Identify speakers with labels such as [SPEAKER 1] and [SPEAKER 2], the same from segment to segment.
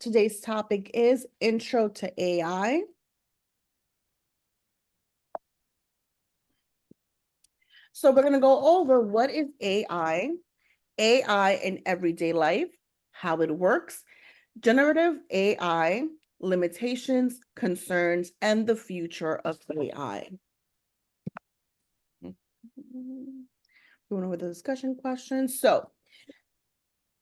[SPEAKER 1] Today's topic is Intro to AI. So we're going to go over what is AI in everyday life, how it works, generative AI, limitations, concerns, and the future of AI. Going over the discussion questions. So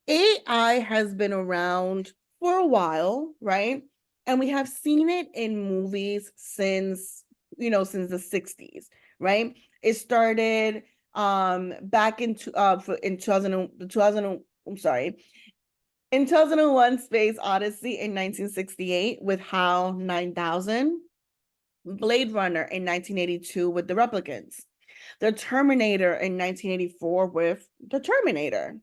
[SPEAKER 1] AI has been around for a while, right? And we have seen it in movies since the 60s, right? It started back in 2000, I'm sorry, in 2001 Space Odyssey in 1968 with HAL 9000, Blade Runner in 1982 with The Replicants, The Terminator in 1984 with The Terminator,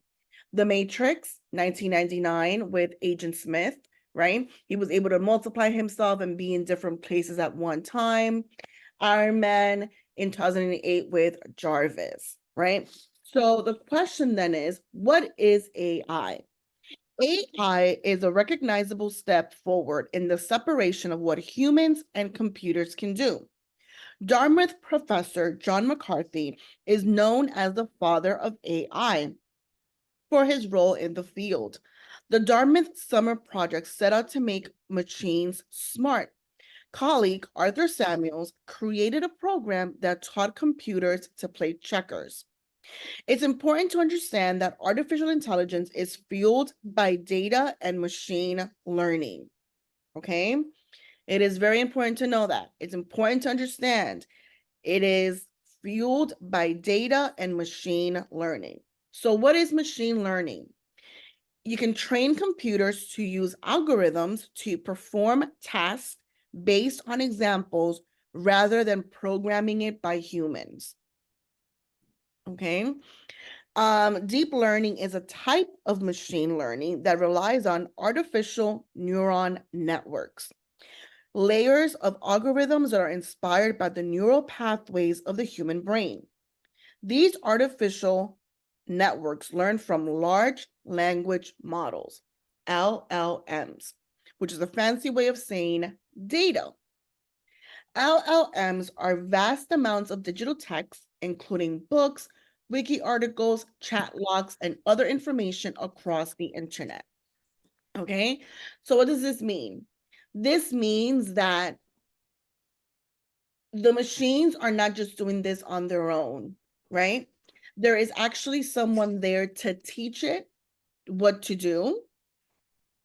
[SPEAKER 1] The Matrix, 1999 with Agent Smith, right? He was able to multiply himself and be in different places at one time. Iron Man in 2008 with Jarvis, right? So the question then is, what is AI? AI is a recognizable step forward in the separation of what humans and computers can do. Dartmouth professor John McCarthy is known as the father of AI for his role in the field. The Dartmouth Summer Project set out to make machines smart. Colleague Arthur Samuels created a program that taught computers to play checkers. It's important to understand that artificial intelligence is fueled by data and machine learning. Okay? It is very important to know that. It's important to understand it is fueled by data and machine learning. So, what is machine learning? You can train computers to use algorithms to perform tasks based on examples rather than programming it by humans. Okay. Deep learning is a type of machine learning that relies on artificial neuron networks, layers of algorithms that are inspired by the neural pathways of the human brain. These artificial networks learn from large language models, LLMs, which is a fancy way of saying data. LLMs are vast amounts of digital text, including books, wiki articles, chat logs, and other information across the internet. Okay, so what does this mean? This means that the machines are not just doing this on their own, right? There is actually someone there to teach it what to do.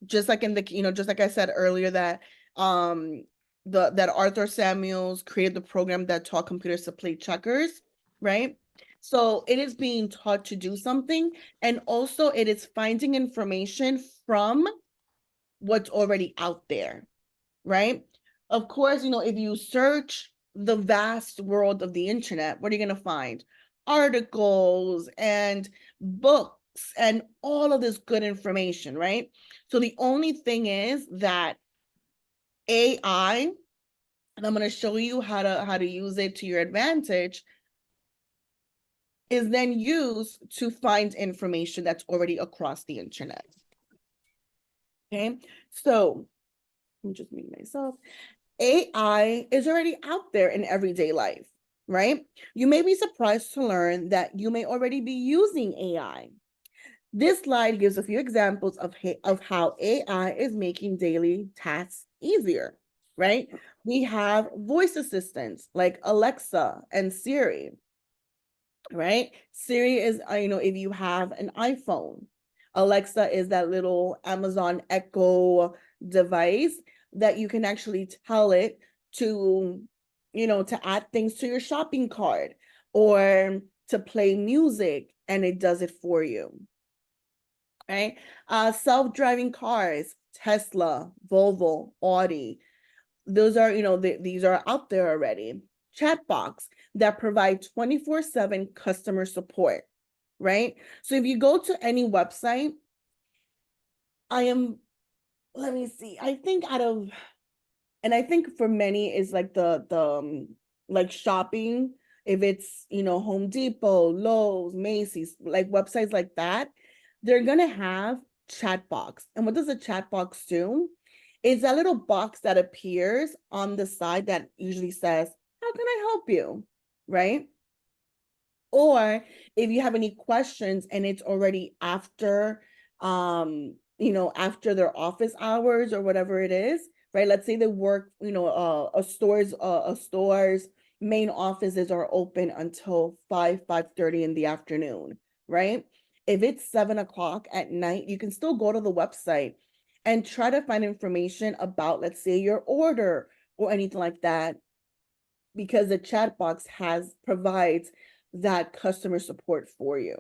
[SPEAKER 1] Just like just like I said earlier that that Arthur Samuels created the program that taught computers to play checkers, right? So it is being taught to do something, and also it is finding information from what's already out there, right? Of course, if you search the vast world of the internet, what are you going to find? Articles and books and all of this good information, right? So the only thing is that AI, and I'm going to show you how to use it to your advantage, is then used to find information that's already across the internet. Okay, so let me just mute myself. AI is already out there in everyday life, right? You may be surprised to learn that you may already be using AI. This slide gives a few examples of how AI is making daily tasks easier, right? We have voice assistants like Alexa and Siri, right? Siri is, if you have an iPhone. Alexa is that little Amazon Echo device that you can actually tell it to, to add things to your shopping cart or to play music, and it does it for you. Right? Self-driving cars, Tesla, Volvo, Audi. Those are, these are out there already. Chatbots that provide 24/7 customer support, right? So if you go to any website, let me see, I think I think for many is like the like shopping, if it's, Home Depot, Lowe's, Macy's, like websites like that, they're gonna have chat box. And what does a chat box do? It's that little box that appears on the side that usually says, how can I help you? Right? Or if you have any questions and it's already after after their office hours or whatever it is, right? Let's say they work, a store's main offices are open until 5:30 in the afternoon, right? If it's 7 o'clock at night, you can still go to the website and try to find information about, let's say, your order or anything like that, because the chat box provides that customer support for you.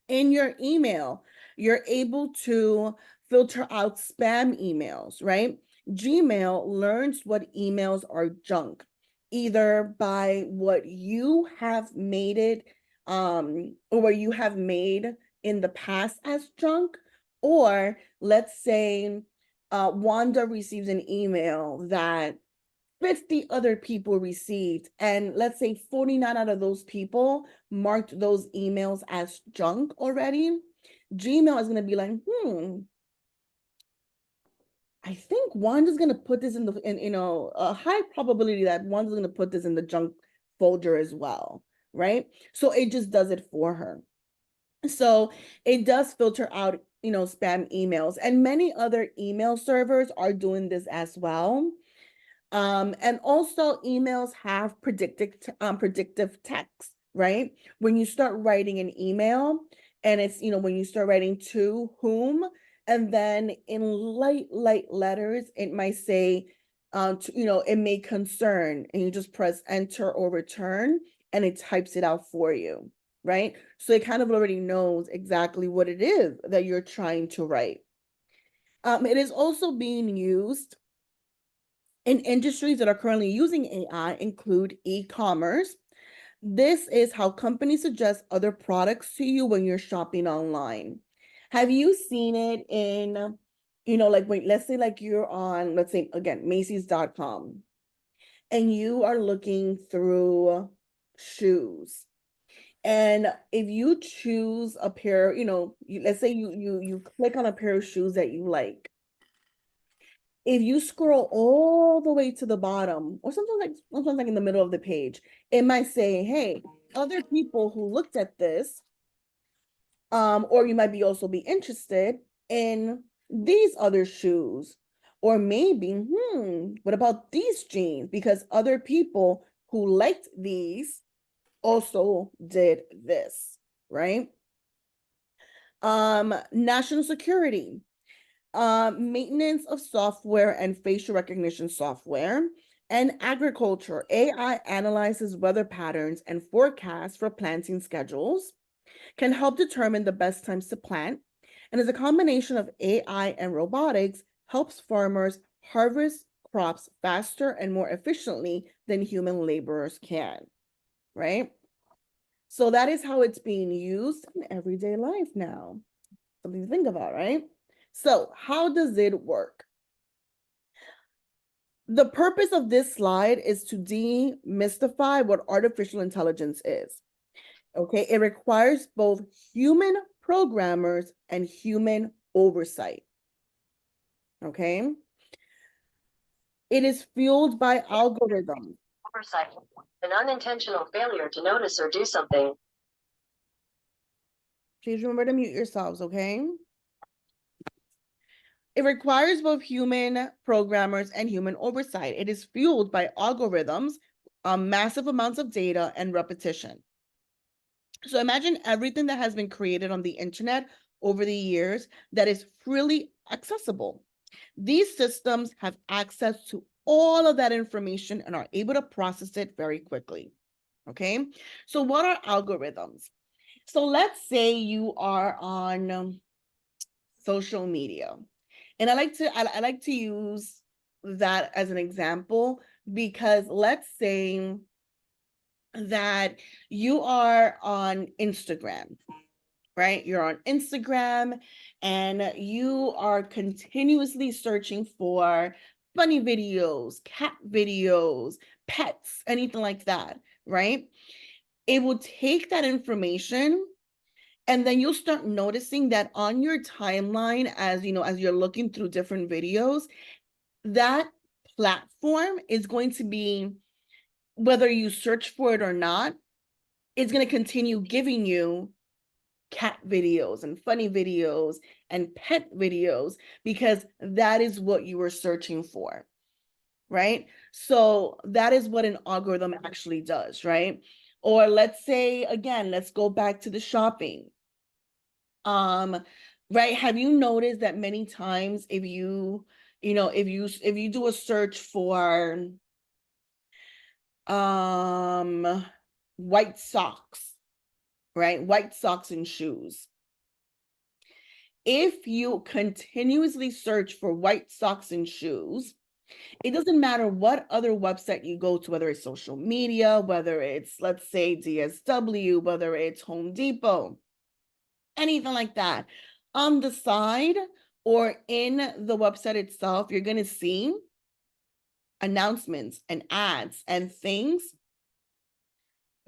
[SPEAKER 1] In your email, you're able to filter out spam emails, right? Gmail learns what emails are junk, either by what you have made it, or what you have made in the past as junk, or let's say Wanda receives an email that 50 other people received, and let's say 49 out of those people marked those emails as junk already. Gmail is going to be like, I think Wanda's going to put this a high probability that Wanda's going to put this in the junk folder as well, right? So it just does it for her. So it does filter out, spam emails, and many other email servers are doing this as well. And also emails have predictive text, right? When you start writing an email, and it's, when you start writing to whom, and then in light letters, it might say, it may concern, and you just press enter or return, and it types it out for you, right? So it kind of already knows exactly what it is that you're trying to write. It is also being used in industries that are currently using AI include e-commerce. This is how companies suggest other products to you when you're shopping online. Have you seen it in, like when, let's say like you're on, let's say again, Macy's.com, and you are looking through shoes. And if you choose a pair, let's say you click on a pair of shoes that you like, if you scroll all the way to the bottom, or sometimes like in the middle of the page, it might say, hey, other people who looked at this, or you might also be interested in these other shoes. Or maybe, what about these jeans? Because other people who liked these also did this, right? National security. Maintenance of software and facial recognition software, and agriculture. AI analyzes weather patterns and forecasts for planting schedules, can help determine the best times to plant, and as a combination of AI and robotics, helps farmers harvest crops faster and more efficiently than human laborers can, right? So that is how it's being used in everyday life now. Something to think about, right? So how does it work? The purpose of this slide is to demystify what artificial intelligence is. Okay, it requires both human programmers and human oversight. Okay, it is fueled by algorithms.
[SPEAKER 2] Oversight, an unintentional failure to notice or do something.
[SPEAKER 1] Please remember to mute yourselves, okay? It requires both human programmers and human oversight. It is fueled by algorithms, massive amounts of data, and repetition. So imagine everything that has been created on the internet over the years that is freely accessible. These systems have access to all of that information and are able to process it very quickly. Okay, so what are algorithms? So let's say you are on social media, and I like to use that as an example, because let's say that you are on Instagram, right? You're on Instagram and you are continuously searching for funny videos, cat videos, pets, anything like that, right? It will take that information And then you'll start noticing that on your timeline, as you know, as you're looking through different videos, that platform is going to be, whether you search for it or not, it's going to continue giving you cat videos and funny videos and pet videos, because that is what you were searching for, right? So that is what an algorithm actually does, right? Or let's say, again, let's go back to the shopping. Right, have you noticed that many times if you do a search for um white socks, right? White socks and shoes. If you continuously search for white socks and shoes, it doesn't matter what other website you go to, whether it's social media, whether it's, let's say, DSW, whether it's Home Depot, anything like that. On the side or in the website itself, you're going to see announcements and ads and things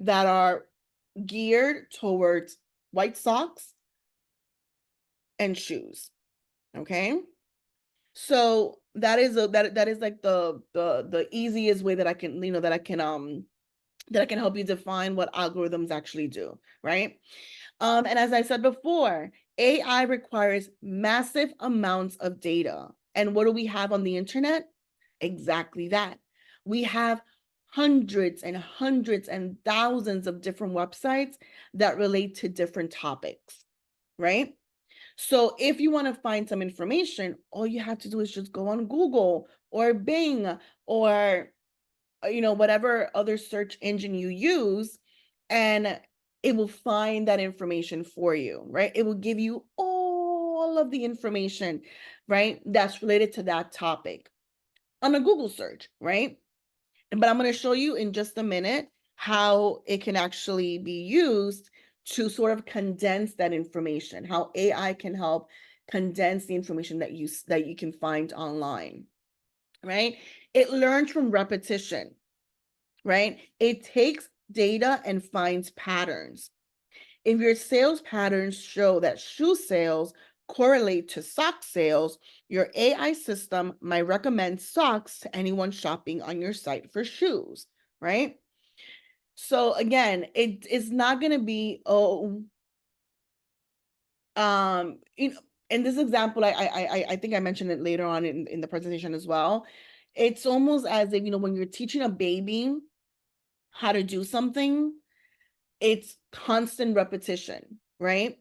[SPEAKER 1] that are geared towards white socks and shoes. Okay. So that is that is like the easiest way that I can, that I can help you define what algorithms actually do, right? And as I said before, AI requires massive amounts of data. And what do we have on the internet? Exactly that. We have hundreds and hundreds and thousands of different websites that relate to different topics, right? So if you want to find some information, all you have to do is just go on Google or Bing or whatever other search engine you use, and it will find that information for you, right? It will give you all of the information, right, that's related to that topic on a Google search, right? But I'm going to show you in just a minute how it can actually be used to sort of condense that information, how AI can help condense the information that you can find online, right? It learns from repetition, right? It takes data and finds patterns. If your sales patterns show that shoe sales correlate to sock sales, your AI system might recommend socks to anyone shopping on your site for shoes, right? So again, it is not going to be, in this example, I think I mentioned it later on in the presentation as well. It's almost as if, when you're teaching a baby how to do something, it's constant repetition, right?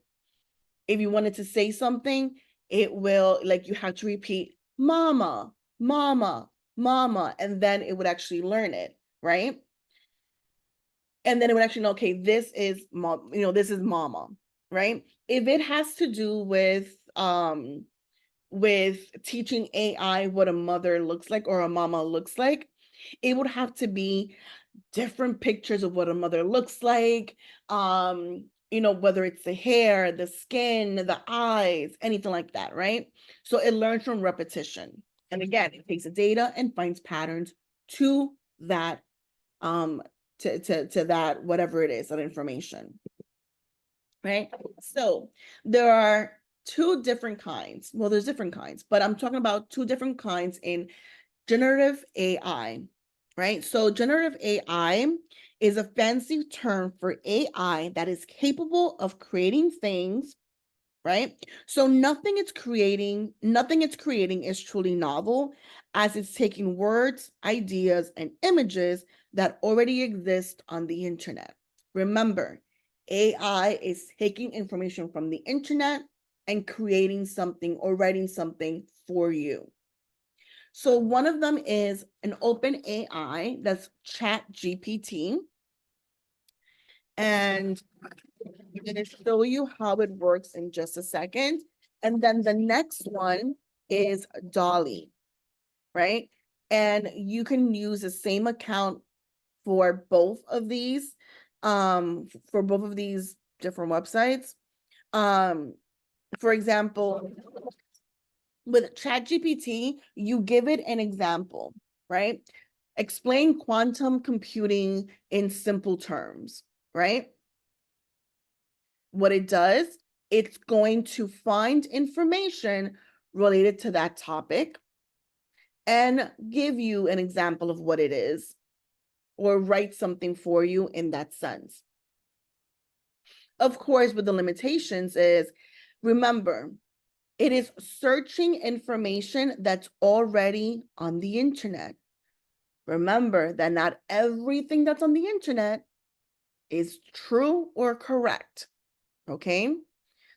[SPEAKER 1] If you wanted to say something, it will, like, you have to repeat mama, mama, mama, and then it would actually learn it, right? And then it would actually know, okay, this is mom, this is mama, right? If it has to do with teaching AI what a mother looks like or a mama looks like, it would have to be different pictures of what a mother looks like, whether it's the hair, the skin, the eyes, anything like that, right? So it learns from repetition. And again, it takes the data and finds patterns to that, to that, whatever it is, that information, right? So there are two different kinds. Well, there's different kinds, but I'm talking about two different kinds in generative AI, right? So generative AI is a fancy term for AI that is capable of creating things, right? So nothing it's creating is truly novel, as it's taking words, ideas, and images that already exist on the internet. Remember, AI is taking information from the internet and creating something or writing something for you. So one of them is an open AI, that's Chat GPT. And I'm going to show you how it works in just a second. And then the next one is Dolly, right? And you can use the same account for both of these, different websites. For example, with ChatGPT, you give it an example, right? Explain quantum computing in simple terms, right? what it does, it's going to find information related to that topic and give you an example of what it is or write something for you in that sense. Of course, with the limitations is, remember, it is searching information that's already on the internet. Remember that not everything that's on the internet is true or correct, okay?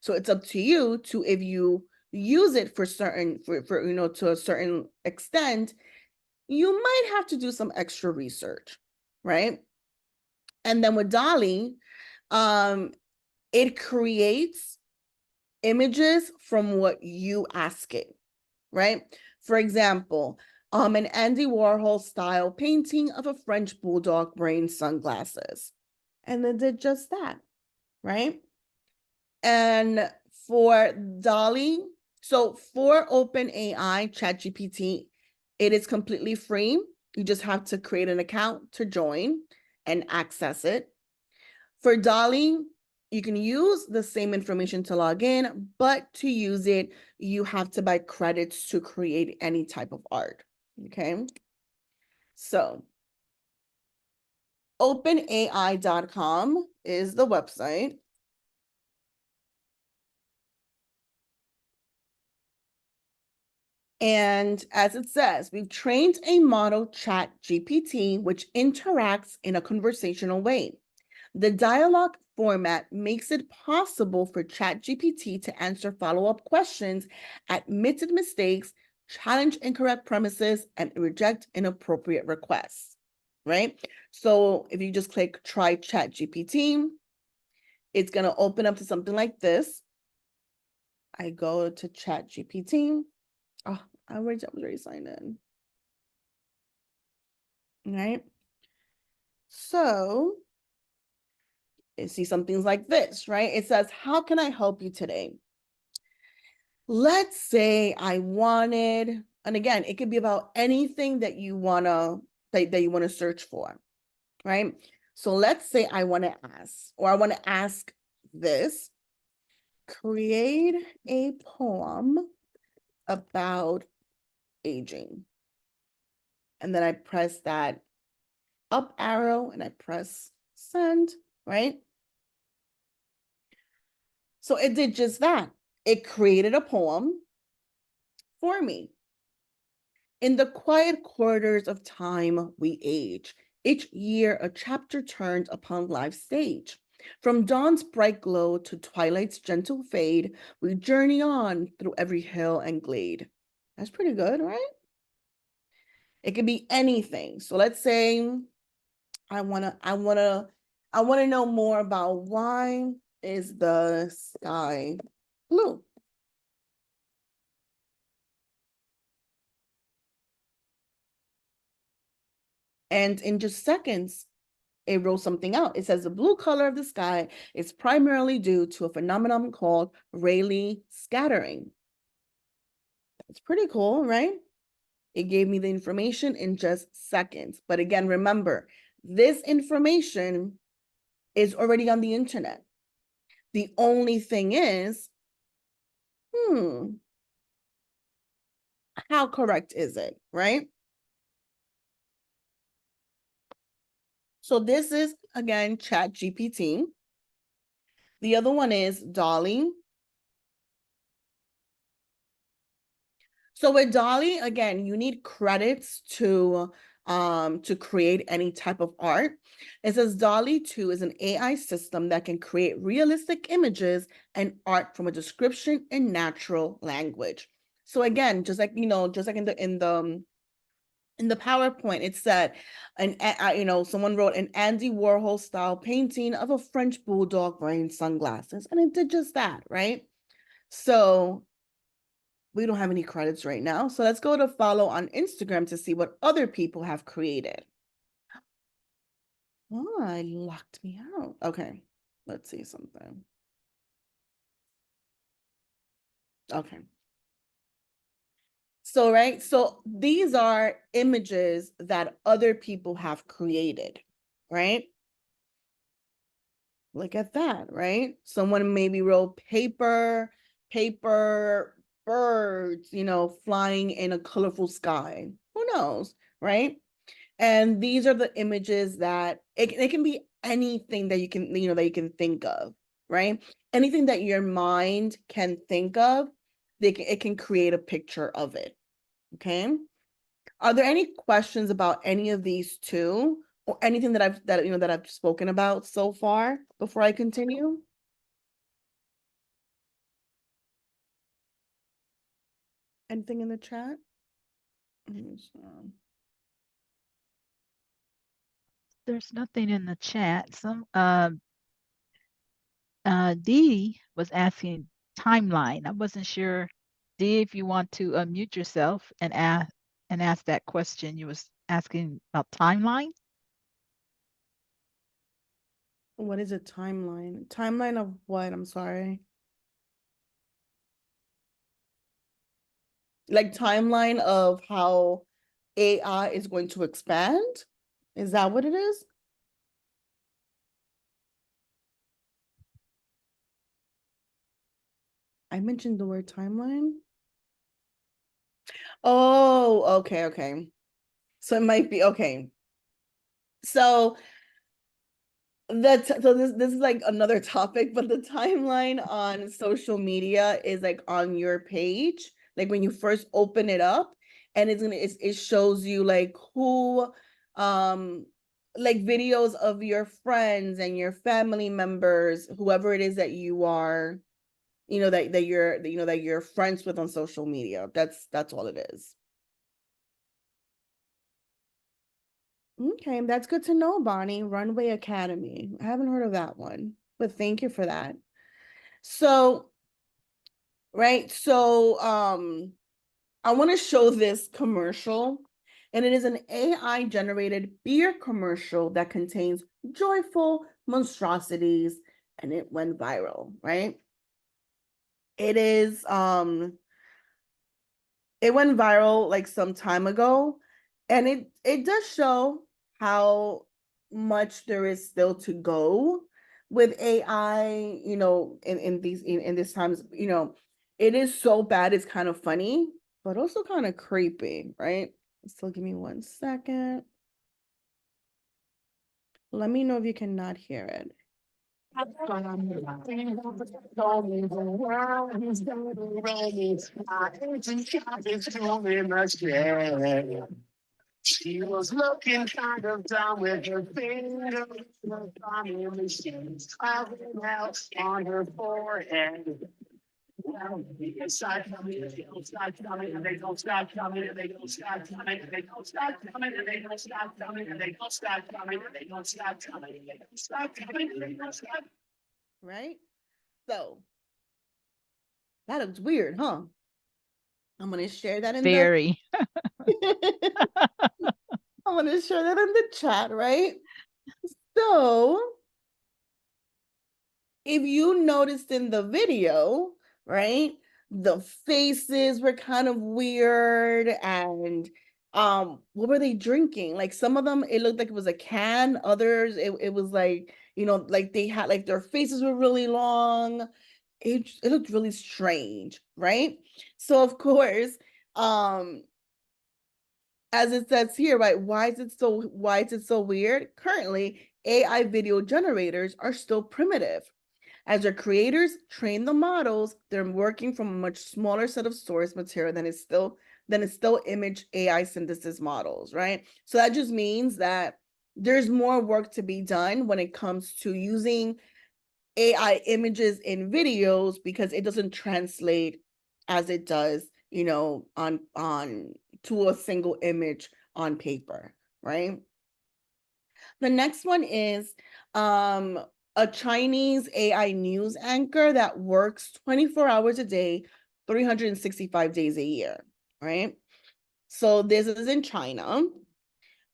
[SPEAKER 1] So it's up to you to, if you use it for certain, for you know, to a certain extent, you might have to do some extra research, right? And then with Dolly, it creates images from what you ask it, right? For example, an Andy Warhol style painting of a French bulldog wearing sunglasses. And it did just that, right? And for Dolly, so for OpenAI ChatGPT, it is completely free. You just have to create an account to join and access it. For Dolly, you can use the same information to log in, but to use it, you have to buy credits to create any type of art, okay? So openai.com is the website. And as it says, we've trained a model chat GPT, which interacts in a conversational way. The dialogue format makes it possible for ChatGPT to answer follow-up questions, admit mistakes, challenge incorrect premises, and reject inappropriate requests, right? So if you just click try ChatGPT, it's going to open up to something like this. I go to ChatGPT. Oh, I was already signed in. All right. So you see some things like this, right? It says, how can I help you today? Let's say I wanted, and again, it could be about anything that you wanna that you want to search for, right? So let's say I want to ask, or I want to ask this, create a poem about aging. And then I press that up arrow and I press send, right? So it did just that. It created a poem for me. In the quiet corridors of time we age, each year a chapter turns upon life's stage. From dawn's bright glow to twilight's gentle fade, we journey on through every hill and glade. That's pretty good, right? It could be anything. So let's say I wanna know more about why is the sky blue? And in just seconds, it wrote something out. It says the blue color of the sky is primarily due to a phenomenon called Rayleigh scattering. That's pretty cool, right? It gave me the information in just seconds. But again, remember, this information is already on the internet. The only thing is, how correct is it, right? So this is, again, ChatGPT. The other one is Dolly. So with Dolly, again, you need credits to create any type of art. It says Dolly 2 is an AI system that can create realistic images and art from a description in natural language. So again, just like just like in the PowerPoint, it said, someone wrote an Andy Warhol style painting of a French bulldog wearing sunglasses, and it did just that, right? So we don't have any credits right now. So let's go to follow on Instagram to see what other people have created. Oh, it locked me out. Okay, let's see something. Okay. So, right, so these are images that other people have created, right? Look at that, right? Someone maybe wrote paper, birds, flying in a colorful sky. Who knows, right? And these are the images that it can be anything that you can think of, right? Anything that your mind can think of, it can create a picture of it. Okay. Are there any questions about any of these two or anything that I've spoken about so far before I continue? Anything in the chat?
[SPEAKER 3] There's nothing in the chat. Dee was asking timeline. I wasn't sure, Dee, if you want to unmute yourself and ask that question. You was asking about timeline.
[SPEAKER 1] What is a timeline? Timeline of what? I'm sorry. Like timeline of how AI is going to expand? Is that what it is? I mentioned the word timeline. Oh, okay. So it might be okay. So this is like another topic, but the timeline on social media is like on your page, like when you first open it up, and it shows you like who like videos of your friends and your family members, whoever it is that you are, that you're friends with on social media. That's all it is. Okay, that's good to know, Bonnie. Runway Academy. I haven't heard of that one, but thank you for that. So, right, so I want to show this commercial, and it is an AI generated beer commercial that contains joyful monstrosities, and it went viral, right? It went viral like some time ago, and it does show how much there is still to go with AI, in these times, it is so bad it's kind of funny, but also kind of creepy, right? So give me 1 second. Let me know if you cannot hear it.
[SPEAKER 4] She was looking kind of down with her finger, machines carving out on her forehead. Well, they start coming, and they don't stop coming, and they don't stop coming, and they don't stop coming, and they don't stop coming, and they don't stop coming, and they don't stop coming, and they don't stop coming, and they don't stop coming, and they don't stop.
[SPEAKER 1] Right? So that looks weird, huh? I'm gonna share that in the
[SPEAKER 3] Very.
[SPEAKER 1] I'm gonna share that in the chat, right? So if you noticed in the video, right, the faces were kind of weird, and what were they drinking? Like some of them, it looked like it was a can. Others, it was like, like they had like their faces were really long. It looked really strange, right? So of course, as it says here, right? Why is it so weird? Currently, AI video generators are still primitive. As their creators train the models, they're working from a much smaller set of source material than is still image AI synthesis models, right? So that just means that there's more work to be done when it comes to using AI images in videos, because it doesn't translate as it does, on to a single image on paper, right? The next one is a Chinese AI news anchor that works 24 hours a day, 365 days a year, right? So this is in China.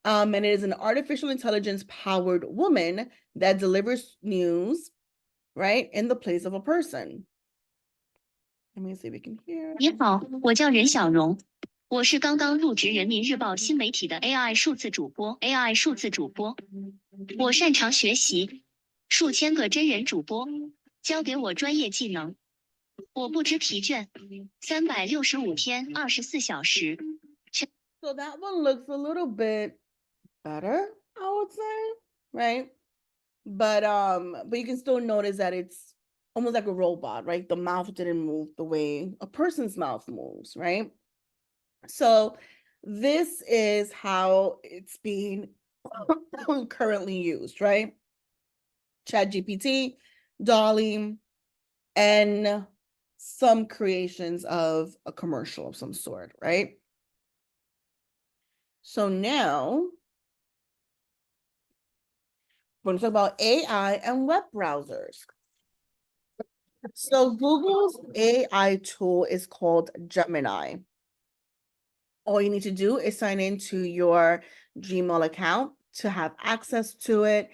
[SPEAKER 1] And it is an artificial intelligence powered woman that delivers news, right, in the place of a person. Let me see if we can hear.
[SPEAKER 5] 你好，我叫任小荣，我是刚刚入职人民日报新媒体的 AI 数字主播。我擅长学习数千个真人主播，教给我专业技能，我不知疲倦，365天24小时。
[SPEAKER 1] So that one looks a little bit better, I would say, right? But you can still notice that it's almost like a robot, right? The mouth didn't move the way a person's mouth moves, right? So this is how it's being currently used, right? ChatGPT, Dolly, and some creations of a commercial of some sort, right? So now we're going to talk about AI and web browsers. So Google's AI tool is called Gemini. All you need to do is sign into your Gmail account to have access to it.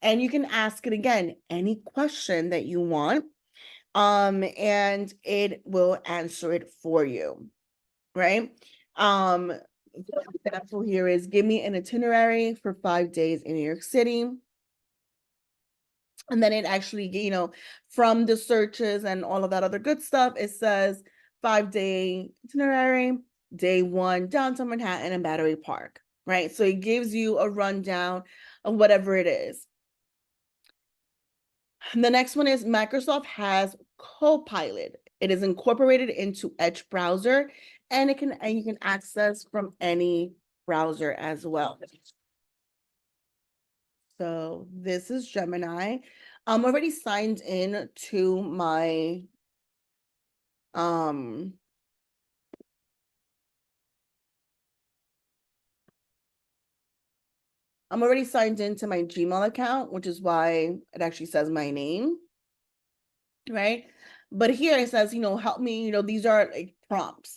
[SPEAKER 1] And you can ask it again, any question that you want. And it will answer it for you, right? The example here is give me an itinerary for 5 days in New York City. And then it actually, from the searches and all of that other good stuff, it says 5-day itinerary, day 1, downtown Manhattan and Battery Park, right? So it gives you a rundown of whatever it is. And the next one is Microsoft has Copilot. It is incorporated into Edge browser, and you can access from any browser as well. So this is Gemini. I'm already signed in to my I'm already signed into my Gmail account, which is why it actually says my name, right? But here it says, help me, these are like prompts,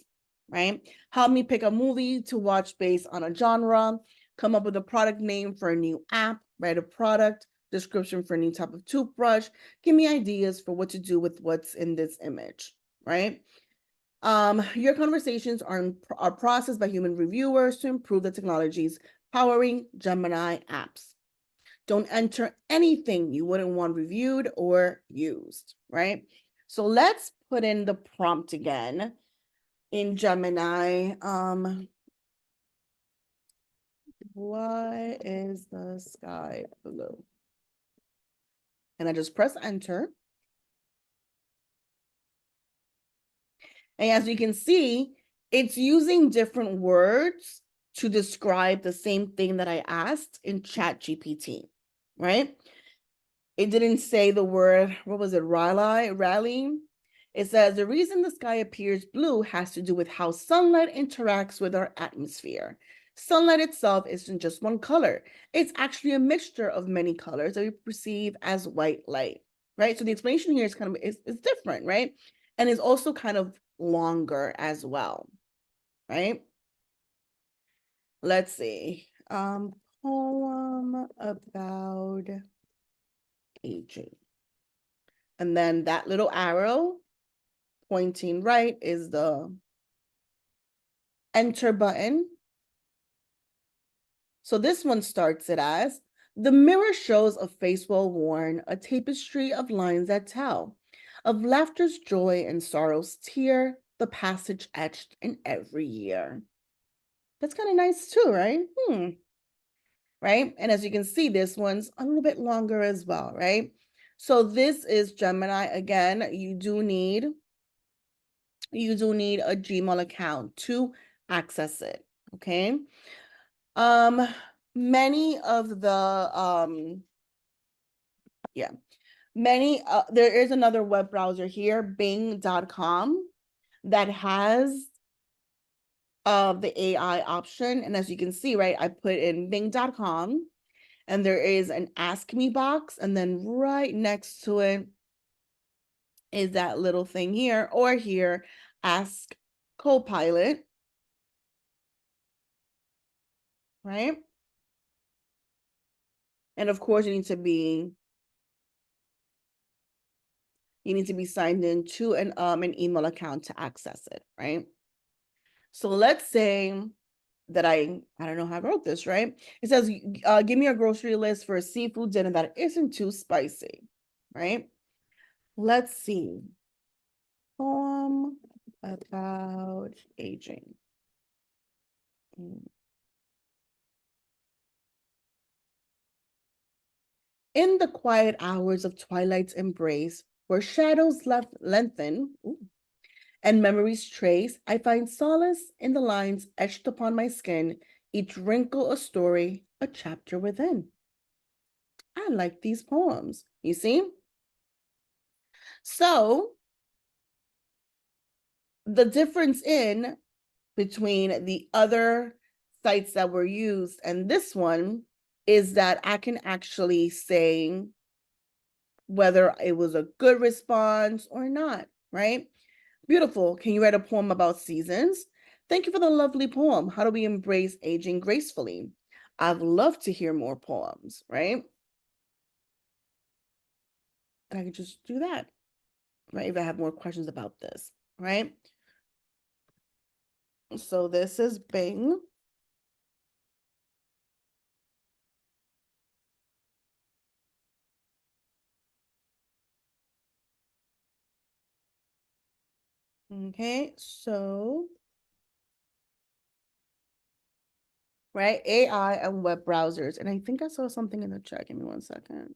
[SPEAKER 1] right? Help me pick a movie to watch based on a genre, come up with a product name for a new app, write a product description for a new type of toothbrush, give me ideas for what to do with what's in this image, right? Your conversations are processed by human reviewers to improve the technologies powering Gemini apps. Don't enter anything you wouldn't want reviewed or used, right? So let's put in the prompt again in Gemini. Why is the sky blue? And I just press enter. And as you can see, it's using different words to describe the same thing that I asked in ChatGPT, right? It didn't say the word, what was it, rally? It says the reason the sky appears blue has to do with how sunlight interacts with our atmosphere. Sunlight itself isn't just one color. It's actually a mixture of many colors that we perceive as white light, right? So the explanation here is kind of is different, right? And is also kind of longer as well, right? Let's see. Poem about aging. And then that little arrow pointing right is the enter button. So this one starts it as, the mirror shows a face well worn, a tapestry of lines that tell, of laughter's joy and sorrow's tear, the passage etched in every year. That's kind of nice too, right? Right? And as you can see, this one's a little bit longer as well, right? So this is Gemini. Again, you do need a Gmail account to access it, okay? Many of the there is another web browser here, bing.com, that has the AI option. And as you can see, right, I put in bing.com and there is an ask me box, and then right next to it is that little thing here, or here, ask Copilot, right? And of course, you need to be signed in to an email account to access it, right? So let's say that I don't know how I wrote this, right? It says, give me a grocery list for a seafood dinner that isn't too spicy, right? Let's see. Poem about aging. In the quiet hours of twilight's embrace, where shadows lengthen, and memories trace, I find solace in the lines etched upon my skin, each wrinkle a story, a chapter within. I like these poems, you see? So, the difference in between the other sites that were used and this one is that I can actually say whether it was a good response or not, right? Beautiful. Can you write a poem about seasons? Thank you for the lovely poem. How do we embrace aging gracefully? I'd love to hear more poems, right? I could just do that, right? If I have more questions about this, right? So this is Bing. Okay, so, right, AI and web browsers. And I think I saw something in the chat. Give me 1 second.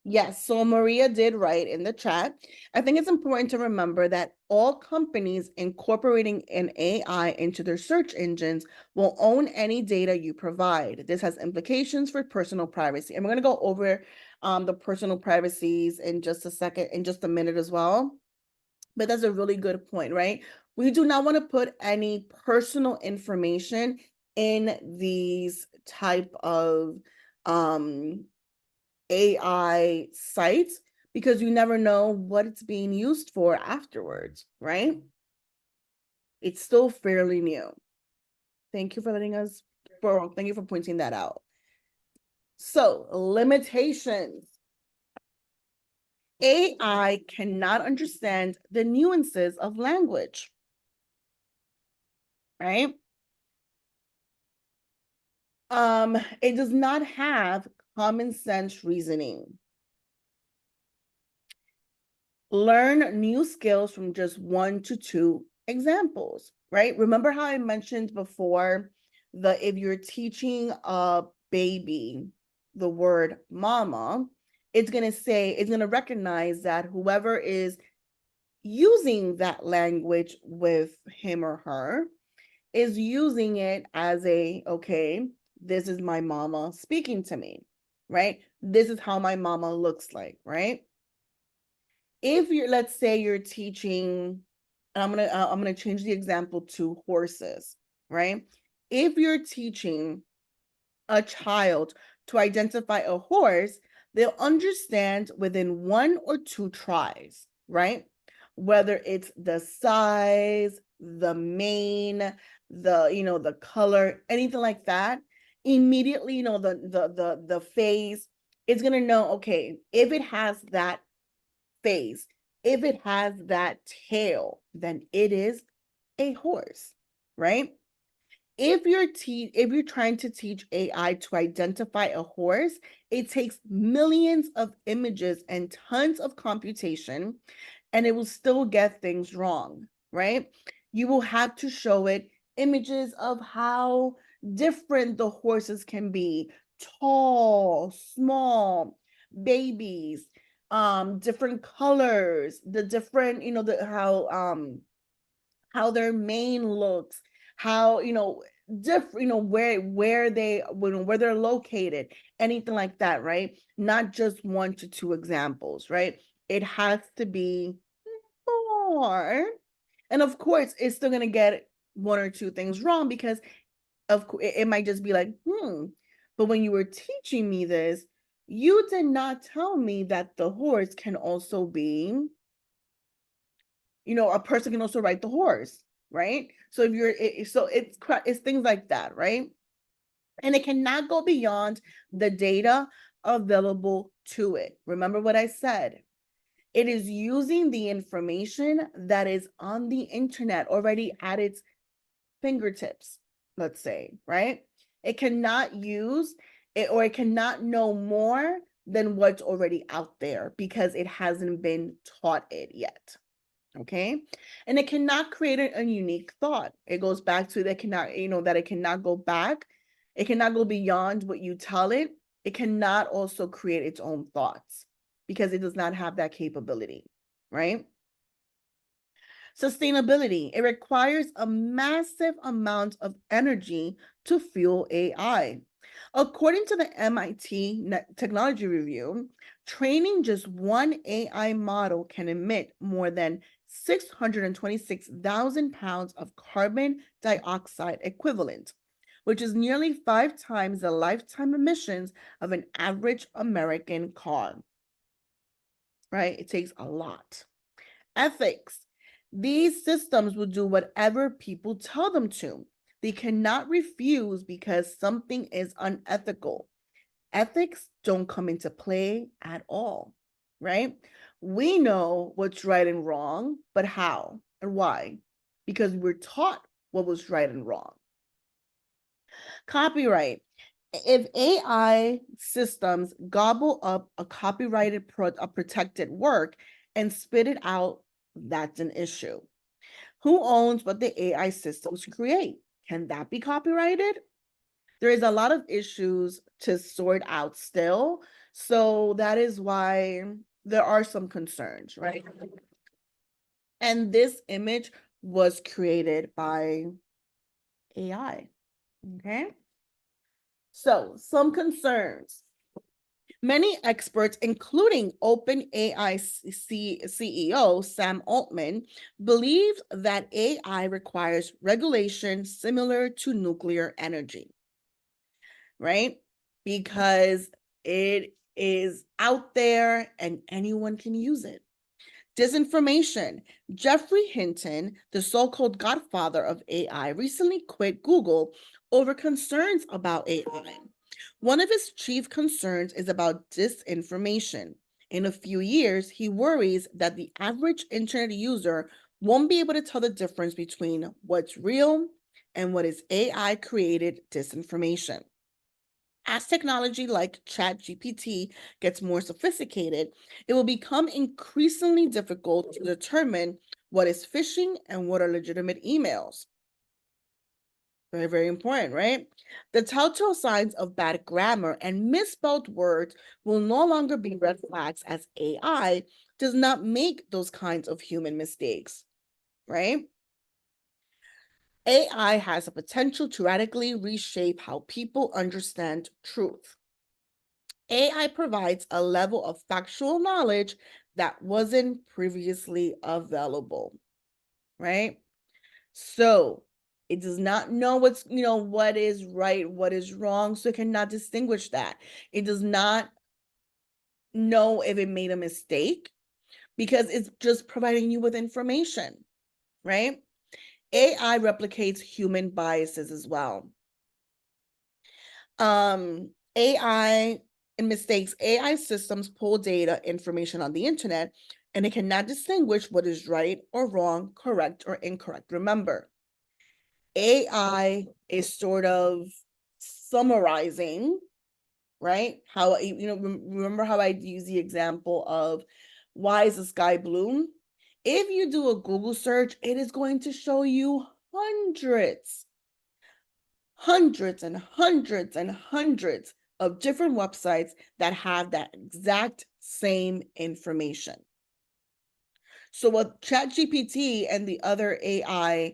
[SPEAKER 1] Yes, so Maria did write in the chat. I think it's important to remember that all companies incorporating an AI into their search engines will own any data you provide. This has implications for personal privacy. And we're going to go over the personal privacies in just a second, in just a minute as well. But that's a really good point, right? We do not want to put any personal information in these type of AI sites because you never know what it's being used for afterwards, right? It's still fairly new. Thank you for thank you for pointing that out. So, limitations. AI cannot understand the nuances of language, right? It does not have common sense reasoning. Learn new skills from just 1 to 2 examples, right? Remember how I mentioned before if you're teaching a baby the word mama, it's going to recognize that whoever is using that language with him or her is using it as okay, this is my mama speaking to me, right? This is how my mama looks like, right? If let's say you're teaching, and I'm gonna change the example to horses, right? If you're teaching a child to identify a horse, they'll understand within 1 or 2 tries, right? Whether it's the size, the mane, the color, anything like that. Immediately, the face, it's gonna know, okay, if it has that face, if it has that tail, then it is a horse, right? If you're trying to teach AI to identify a horse, it takes millions of images and tons of computation, and it will still get things wrong, right? You will have to show it images of how different the horses can be, tall, small, babies, different colors, the different, how their mane looks, how, different, where they're located, anything like that, right? Not just 1 to 2 examples, right? It has to be more. And of course, it's still gonna get 1 or 2 things wrong because of course it might just be like, but when you were teaching me this, you did not tell me that the horse can also be, a person can also ride the horse, right? So if you're so it's things like that, right? And it cannot go beyond the data available to it. Remember what I said. It is using the information that is on the internet already at its fingertips, let's say, right? It cannot use it, or it cannot know more than what's already out there because it hasn't been taught it yet. Okay. And it cannot create a unique thought. It goes back to that cannot, that it cannot go back. It cannot go beyond what you tell it. It cannot also create its own thoughts because it does not have that capability, right? Sustainability. It requires a massive amount of energy to fuel AI. According to the MIT Technology Review, training just one AI model can emit more than 626,000 pounds of carbon dioxide equivalent, which is nearly 5 times the lifetime emissions of an average American car. Right? It takes a lot. Ethics. These systems will do whatever people tell them to. They cannot refuse because something is unethical. Ethics don't come into play at all, right? We know what's right and wrong, but how and why? Because we're taught what was right and wrong. Copyright. If AI systems gobble up a copyrighted a protected work and spit it out, that's an issue. Who owns what the AI systems create? Can that be copyrighted? There is a lot of issues to sort out still. So that is why there are some concerns, right? And this image was created by AI, okay? So some concerns. Many experts, including OpenAI CEO Sam Altman, believe that AI requires regulation similar to nuclear energy, right? Because it is out there and anyone can use it. Disinformation. Jeffrey Hinton, the so-called godfather of AI, recently quit Google over concerns about AI. One of his chief concerns is about disinformation. In a few years, he worries that the average internet user won't be able to tell the difference between what's real and what is AI-created disinformation. As technology like ChatGPT gets more sophisticated, it will become increasingly difficult to determine what is phishing and what are legitimate emails. Very, very important, right? The telltale signs of bad grammar and misspelled words will no longer be red flags, as AI does not make those kinds of human mistakes, right? AI has the potential to radically reshape how people understand truth. AI provides a level of factual knowledge that wasn't previously available, right? So it does not know what is right, what is wrong, so it cannot distinguish that. It does not know if it made a mistake because it's just providing you with information, right? AI replicates human biases as well. AI and mistakes. AI systems pull data information on the internet, and it cannot distinguish what is right or wrong, correct or incorrect. Remember, AI is sort of summarizing, right? How, remember how I use the example of why is the sky blue? If you do a Google search, it is going to show you hundreds and hundreds and hundreds of different websites that have that exact same information. So what ChatGPT and the other AI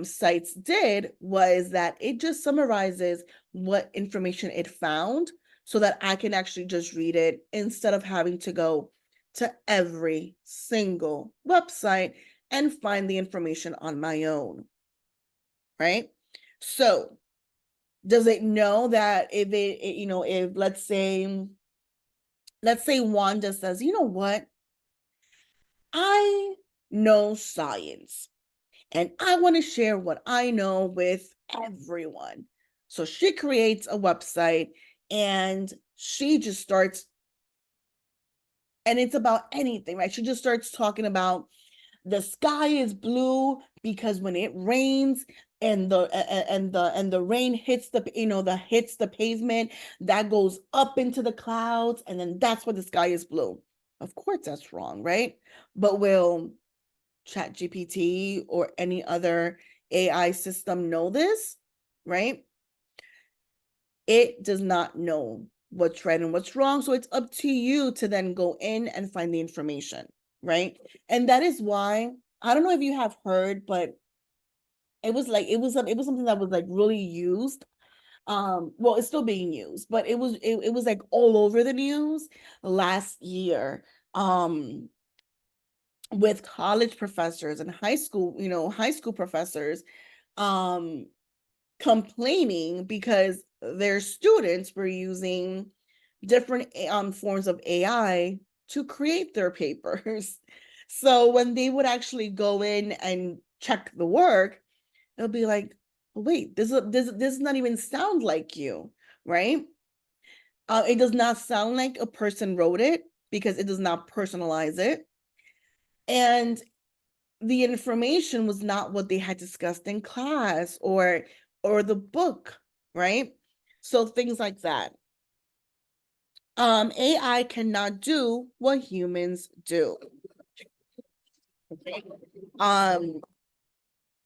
[SPEAKER 1] sites did was that it just summarizes what information it found so that I can actually just read it instead of having to go to every single website and find the information on my own, right? So does it know that if if let's say Wanda says, you know what, I know science and I want to share what I know with everyone. So she creates a website and she just starts, and it's about anything, right? She just starts talking about the sky is blue because when it rains and the rain hits the pavement, that goes up into the clouds, and then that's why the sky is blue. Of course that's wrong, right? But will ChatGPT or any other AI system know this, right? It does not know what's right and what's wrong. So it's up to you to then go in and find the information, right? And that is why, I don't know if you have heard, but it was something that was like really used. Well, it's still being used, but it was like all over the news last year. With college professors and high school professors, um, complaining because their students were using different forms of AI to create their papers. So when they would actually go in and check the work, they'll be like, wait, this does not even sound like you, right? It does not sound like a person wrote it because it does not personalize it. And the information was not what they had discussed in class or the book, right? So things like that. AI cannot do what humans do. Um,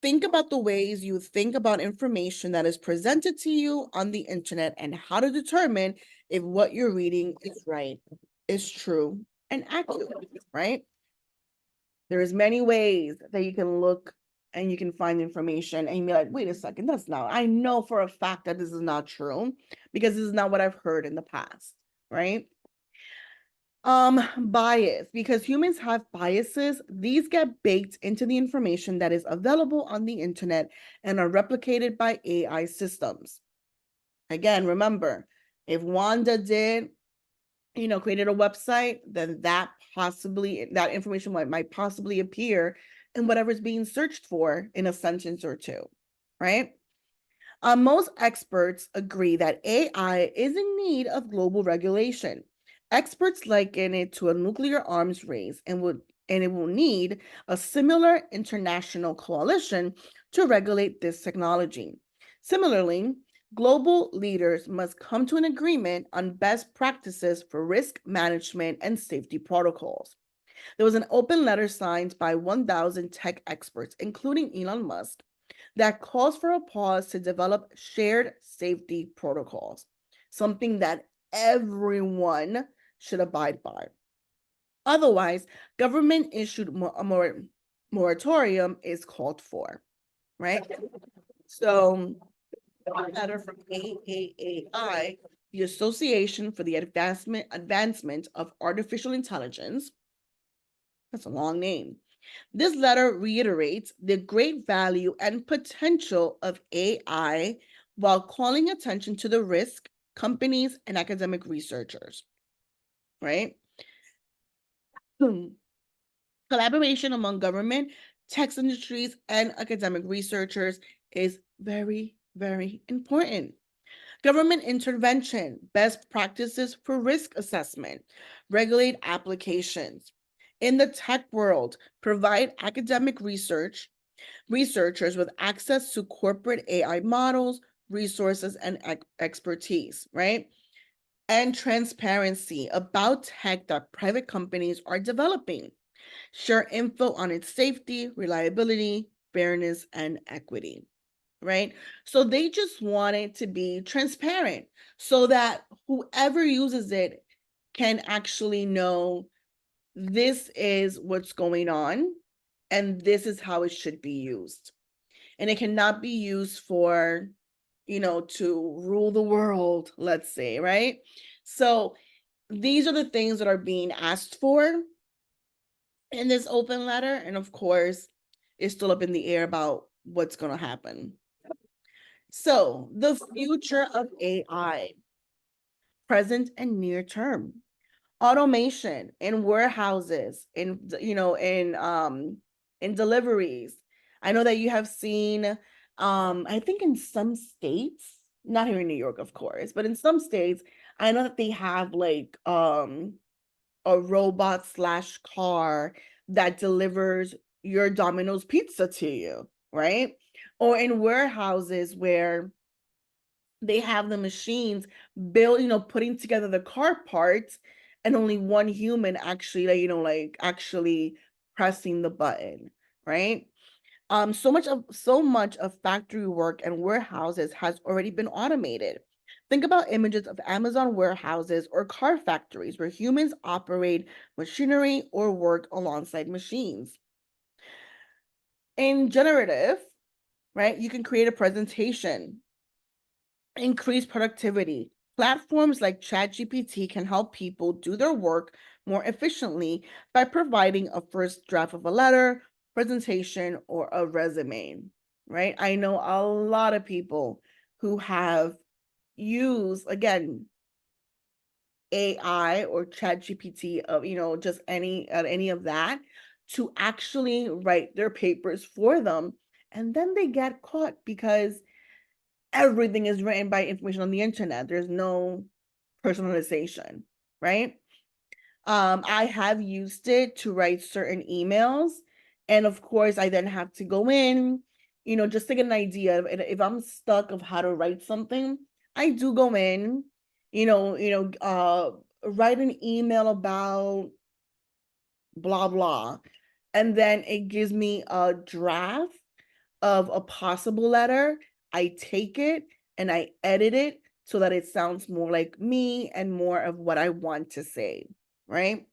[SPEAKER 1] think about the ways you think about information that is presented to you on the internet and how to determine if what you're reading is right, is true, and accurate, right? There's many ways that you can look and you can find information and be like, wait a second, that's not, I know for a fact that this is not true because this is not what I've heard in the past, right? Bias, because humans have biases. These get baked into the information that is available on the internet and are replicated by AI systems. Again, remember, if Wanda did, created a website, then that information might possibly appear in whatever's being searched for in a sentence or two, right? Most experts agree that AI is in need of global regulation. Experts liken it to a nuclear arms race and it will need a similar international coalition to regulate this technology. Similarly, global leaders must come to an agreement on best practices for risk management and safety protocols. There was an open letter signed by 1,000 tech experts, including Elon Musk, that calls for a pause to develop shared safety protocols, something that everyone should abide by. Otherwise, government-issued moratorium is called for, right? So, a letter from AAAI, the Association for the Advancement of Artificial Intelligence. That's a long name. This letter reiterates the great value and potential of AI while calling attention to the risk companies and academic researchers, right? Collaboration among government, tech industries, and academic researchers is very, very important. Government intervention, best practices for risk assessment, regulate applications. In the tech world, provide academic researchers with access to corporate AI models, resources, and expertise, right? And transparency about tech that private companies are developing. Share info on its safety, reliability, fairness, and equity, right? So they just want it to be transparent so that whoever uses it can actually know this is what's going on and this is how it should be used. And it cannot be used for, to rule the world, let's say, right? So these are the things that are being asked for in this open letter. And of course, it's still up in the air about what's going to happen. So the future of AI, present and near term. Automation in warehouses, in deliveries. I know that you have seen, I think in some states, not here in New York, of course, but in some states, I know that they have like a robot slash car that delivers your Domino's pizza to you, right? Or in warehouses where they have the machines build, putting together the car parts and only one human actually, like, like actually pressing the button, right? So much of factory work and warehouses has already been automated. Think about images of Amazon warehouses or car factories where humans operate machinery or work alongside machines. In generative, right, you can create a presentation, increase productivity. Platforms like ChatGPT can help people do their work more efficiently by providing a first draft of a letter, presentation, or a resume, right? I know a lot of people who have used, again, AI or ChatGPT of, just any of that to actually write their papers for them. And then they get caught because everything is written by information on the internet. There's no personalization, right? I have used it to write certain emails. And of course, I then have to go in, just to get an idea. If I'm stuck of how to write something, I do go in, write an email about blah, blah. And then it gives me a draft of a possible letter. I take it and I edit it so that it sounds more like me and more of what I want to say, right?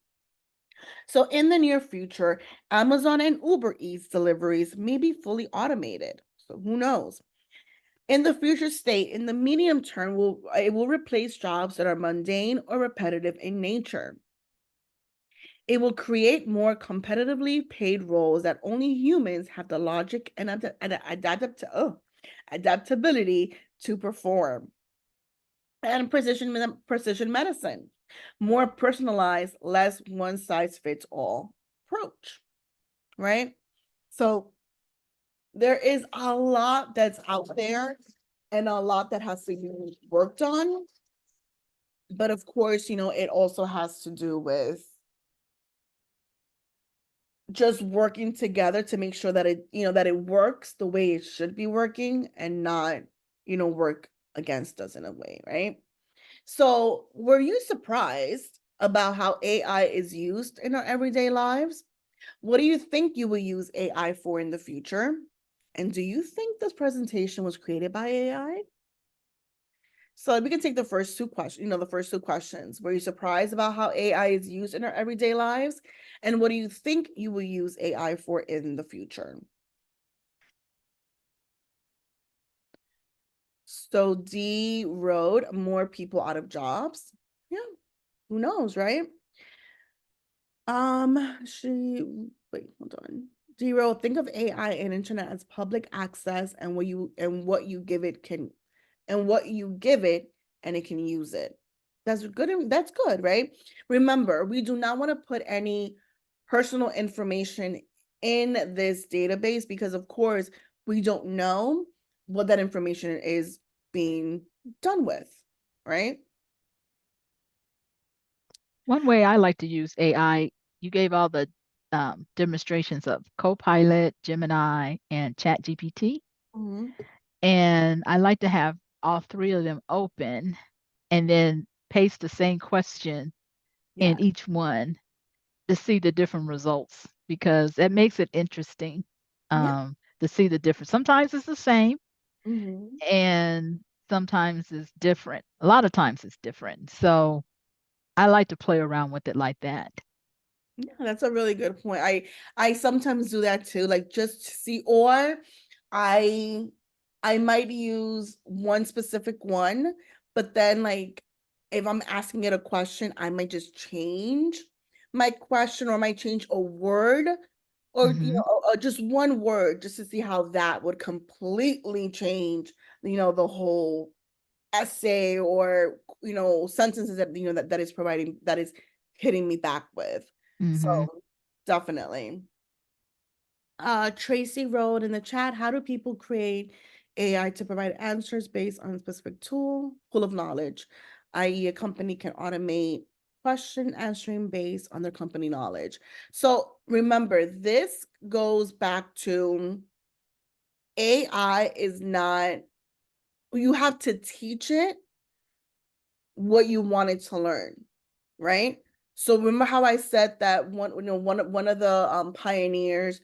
[SPEAKER 1] So in the near future, Amazon and Uber Eats deliveries may be fully automated. So who knows? In the future state, in the medium term, it will replace jobs that are mundane or repetitive in nature. It will create more competitively paid roles that only humans have the logic and adaptability to perform. And precision medicine, more personalized, less one size fits all approach, right? So there is a lot that's out there and a lot that has to be worked on. But of course, it also has to do with just working together to make sure that it works the way it should be working and not, work against us in a way, right? So, were you surprised about how AI is used in our everyday lives? What do you think you will use AI for in the future? And do you think this presentation was created by AI? So we can take the first two questions, the first two questions. Were you surprised about how AI is used in our everyday lives? And what do you think you will use AI for in the future? So D wrote more people out of jobs. Yeah, who knows, right? She wait, hold on. Zero, think of AI and internet as public access and what you give it and it can use it. That's good, right? Remember, we do not want to put any personal information in this database because of course we don't know what that information is being done with, right?
[SPEAKER 3] One way I like to use AI, you gave all the demonstrations of Copilot, Gemini, and ChatGPT.
[SPEAKER 1] Mhm.
[SPEAKER 3] And I like to have all three of them open and then paste the same question
[SPEAKER 1] Yeah.
[SPEAKER 3] in each one to see the different results because it makes it interesting
[SPEAKER 1] Yeah.
[SPEAKER 3] to see the difference. Sometimes it's the same
[SPEAKER 1] Mhm.
[SPEAKER 3] and sometimes it's different. A lot of times it's different. So I like to play around with it like that.
[SPEAKER 1] Yeah, that's a really good point. I sometimes do that too, like just to see, or I I might use one specific one, but then like if I'm asking it a question, I might just change my question or I might change a word or
[SPEAKER 3] Hmm.
[SPEAKER 1] just one word just to see how that would completely change, the whole essay or sentences that that is providing that is hitting me back with. So
[SPEAKER 3] Hmm.
[SPEAKER 1] definitely. Tracy wrote in the chat, how do people create AI to provide answers based on a specific tool full of knowledge? i.e. a company can automate question answering based on their company knowledge. So remember, this goes back to AI is not, you have to teach it what you wanted to learn, right? So remember how I said that one of the pioneers,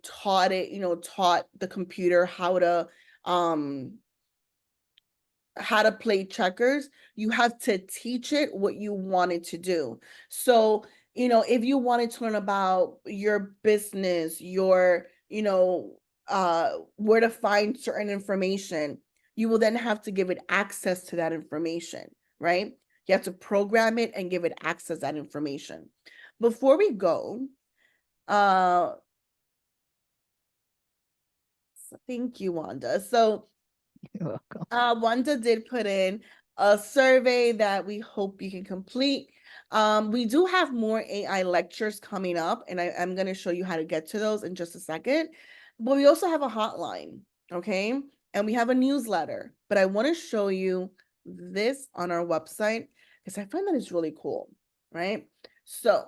[SPEAKER 1] taught the computer how to play checkers. You have to teach it what you want it to do. So, if you wanted to learn about your business, where to find certain information, you will then have to give it access to that information, right? You have to program it and give it access to that information. Before we go, thank you, Wanda. So
[SPEAKER 3] You're welcome.
[SPEAKER 1] Wanda did put in a survey that we hope you can complete. We do have more AI lectures coming up, and I'm going to show you how to get to those in just a second. But we also have a hotline, okay? And we have a newsletter. But I want to show you this on our website because I find that it's really cool, right? So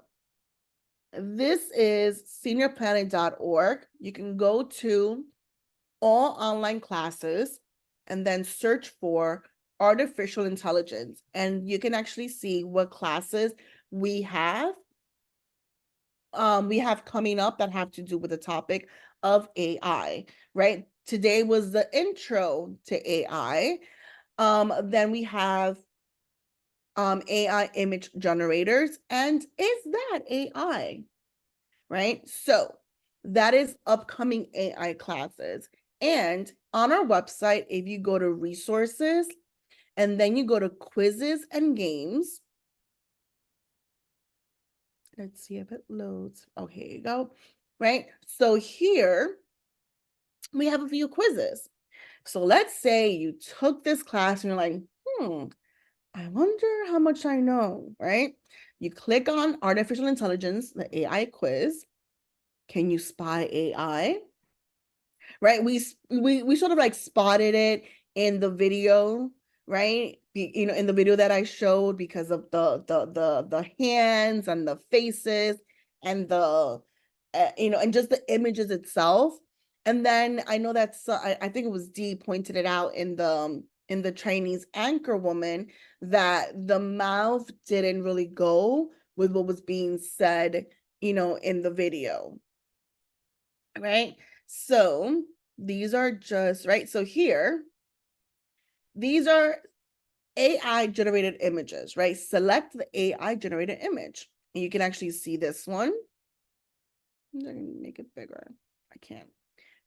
[SPEAKER 1] this is seniorplanet.org. You can go to all online classes and then search for artificial intelligence, and you can actually see what classes we have coming up that have to do with the topic of AI, right? Today was the intro to AI. Then we have AI image generators, and is that AI? Right? So that is upcoming AI classes. And on our website, if you go to resources and then you go to quizzes and games, let's see if it loads. Oh, here you go. Right? So here we have a few quizzes. So let's say you took this class and you're like, I wonder how much I know, right? You click on artificial intelligence, the AI quiz. Can you spy AI? Right? We sort of like spotted it in the video, right? In the video that I showed because of the hands and the faces and and just the images itself. And then I know that's I think it was Dee pointed it out in the Chinese anchor woman that the mouth didn't really go with what was being said, in the video. Right? So these are just, right? So here, these are AI generated images, right? Select the AI generated image. And you can actually see this one. I'm gonna make it bigger. I can't,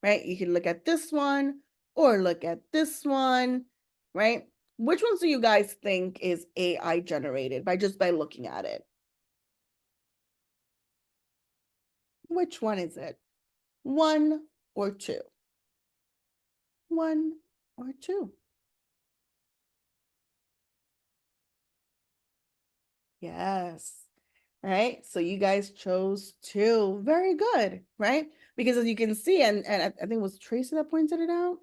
[SPEAKER 1] right? You can look at this one or look at this one, right? Which ones do you guys think is AI generated by looking at it? Which one is it? One or two? One or two? Yes. Right. So you guys chose two. Very good. Right. Because as you can see, and I think it was Tracy that pointed it out,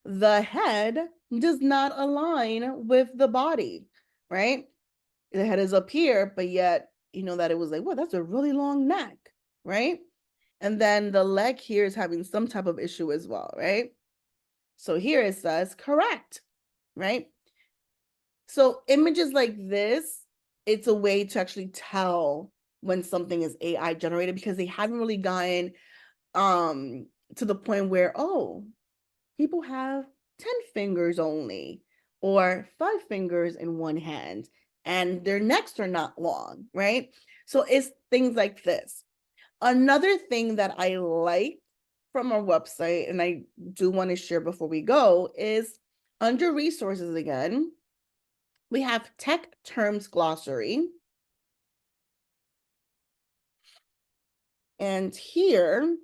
[SPEAKER 1] the head does not align with the body. Right. The head is up here, but yet, that it was like, well, that's a really long neck. Right. And then the leg here is having some type of issue as well. Right. So here it says correct. Right. So images like this, it's a way to actually tell when something is AI generated because they haven't really gotten to the point where, oh, people have 10 fingers only or 5 fingers in one hand and their necks are not long, right? So it's things like this. Another thing that I like from our website, and I do want to share before we go, is under resources again, we have tech terms glossary. And here,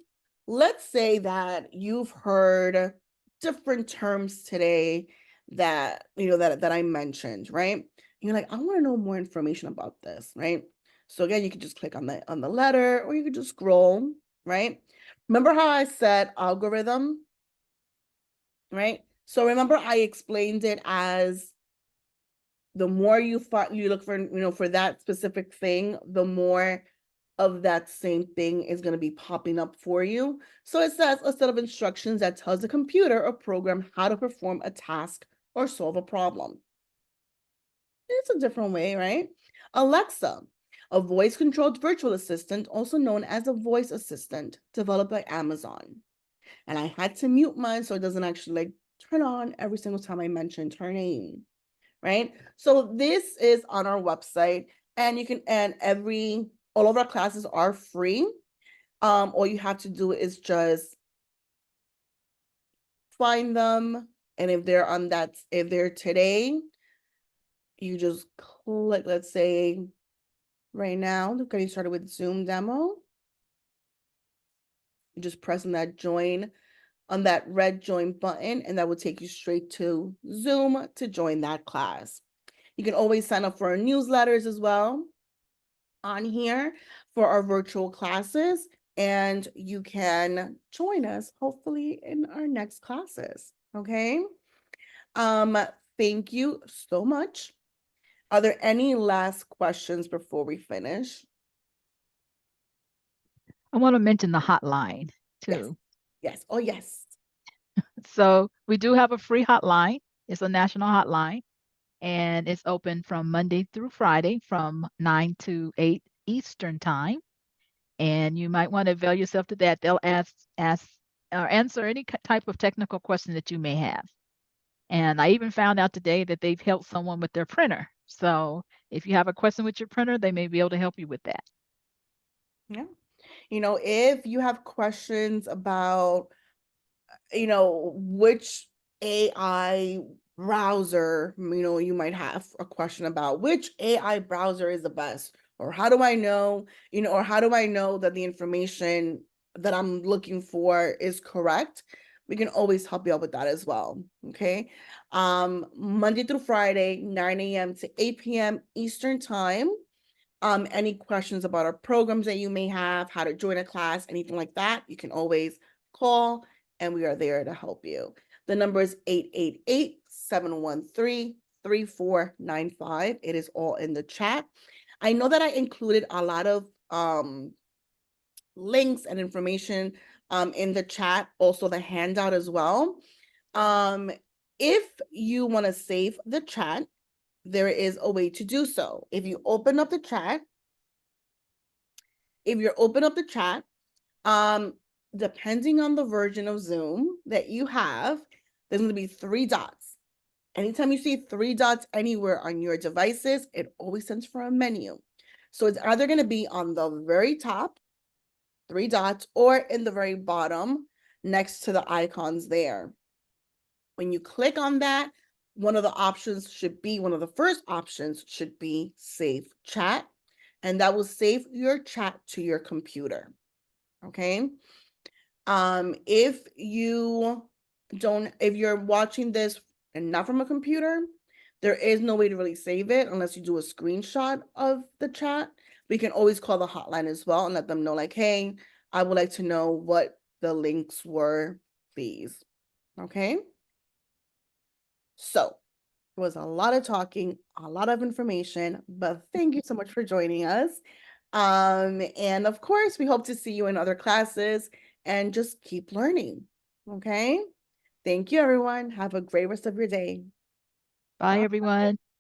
[SPEAKER 1] let's say that you've heard different terms today that, that I mentioned, right? And you're like, I want to know more information about this, right? So again, you can just click on the letter or you could just scroll, right? Remember how I said algorithm, right? So remember I explained it as the more you look for, for that specific thing, the more of that same thing is going to be popping up for you. So it says a set of instructions that tells the computer or program how to perform a task or solve a problem. It's a different way, right? Alexa, a voice-controlled virtual assistant, also known as a voice assistant, developed by Amazon. And I had to mute mine so it doesn't actually like turn on every single time I mention her name, right? So this is on our website, and you can, all of our classes are free. All you have to do is just find them, and if they're today, you just click, let's say right now, getting started with Zoom demo. You just press on that join, on that red join button, and that will take you straight to Zoom to join that class. You can always sign up for our newsletters as well on here for our virtual classes, and you can join us hopefully in our next classes. Okay. Thank you so much. Are there any last questions before we finish?
[SPEAKER 3] I want to mention the hotline too.
[SPEAKER 1] Yes. Oh, yes.
[SPEAKER 3] So we do have a free hotline. It's a national hotline, and it's open from Monday through Friday from 9 to 8 Eastern time. And you might want to avail yourself to that. They'll ask or answer any type of technical question that you may have. And I even found out today that they've helped someone with their printer. So if you have a question with your printer, they may be able to help you with that.
[SPEAKER 1] Yeah. If you have questions about, which AI browser, you might have a question about which AI browser is the best, or how do I know, or how do I know that the information that I'm looking for is correct? We can always help you out with that as well. Okay. Monday through Friday, 9 a.m. to 8 p.m. Eastern time. Any questions about our programs that you may have, how to join a class, anything like that, you can always call, and we are there to help you. The number is 888-713-3495. It is all in the chat. I know that I included a lot of links and information in the chat, also the handout as well. If you want to save the chat, there is a way to do so. If you open up the chat, depending on the version of Zoom that you have, there's going to be 3 dots. Anytime you see 3 dots anywhere on your devices, it always sends for a menu. So it's either going to be on the very top, 3 dots, or in the very bottom next to the icons there. When you click on that, one of the first options should be Save Chat, and that will save your chat to your computer. Okay. If you're watching this and not from a computer, there is no way to really save it unless you do a screenshot of the chat. We can always call the hotline as well and let them know, like, hey, I would like to know what the links were, please. Okay. So it was a lot of talking, a lot of information, but thank you so much for joining us. And of course, we hope to see you in other classes, and just keep learning. Okay. Thank you, everyone. Have a great rest of your day.
[SPEAKER 3] Bye, everyone.